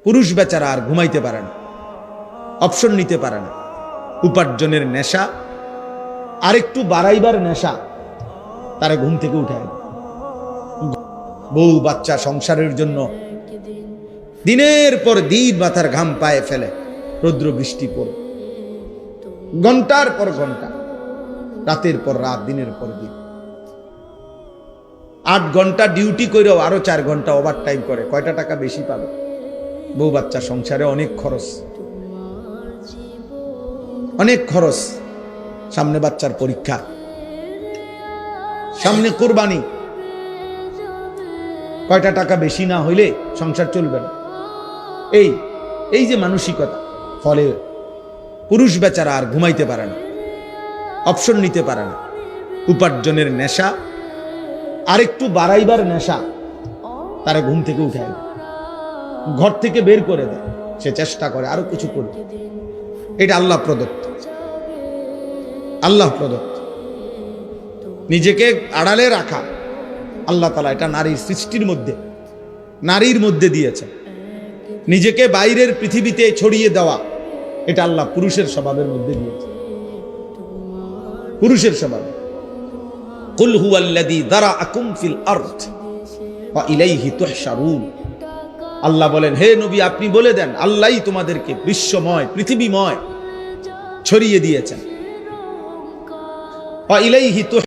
পুরুষ বেচারা আর ঘুমাইতে পারে না, অপশন নিতে পারে না। উপার্জনের নেশা আর একটু বাড়াইবার নেশা তারা ঘুম থেকে উঠায়। বউ বাচ্চা সংসারের জন্য দিনের পর দিন মাথার ঘাম পায়ে ফেলে, রৌদ্র বৃষ্টি পড়ে, ঘন্টার পর ঘন্টা, রাতের পর রাত, দিনের পর দিন। 8 ঘন্টা ডিউটি করেও আরো 4 ঘন্টা ওভার টাইম করে, কয়টা টাকা বেশি পাবে? বউ বাচ্চা সংসারে অনেক খরচ, অনেক খরচ। সামনে বাচ্চার পরীক্ষা, সামনে কোরবানি, কয়টা টাকা বেশি না হইলে সংসার চলবে না। এই যে মানসিকতা, ফলে পুরুষ বেচারা আর ঘুমাইতে পারে না, অপশন নিতে পারে না। উপার্জনের নেশা আর একটু বাড়াইবার নেশা তারা ঘুম থেকে উঠায়, ঘর থেকে বের করে দেয়। সে চেষ্টা করে আরো কিছু করবে। এটা আল্লাহ প্রদত্ত, আল্লাহ প্রদত্ত। নিজেকে আড়ালে রাখা আল্লাহ তাআলা এটা নারীর সৃষ্টির মধ্যে, নারীর মধ্যে দিয়েছে। নিজেকে বাইরের পৃথিবীতে ছড়িয়ে দেওয়া এটা আল্লাহ পুরুষের স্বভাবের মধ্যে দিয়েছে, পুরুষের স্বভাবে। কুল হুয়াল্লাযী যারাআকুম ফিল আরদ ওয়া ইলাইহি তুহশারুন। আল্লাহ বলেন, হে নবী আপনি বলে দেন, আল্লাহই তোমাদেরকে বিশ্বময়, পৃথিবীময় ছড়িয়ে দিয়েছেন। ওয়া ইলাইহি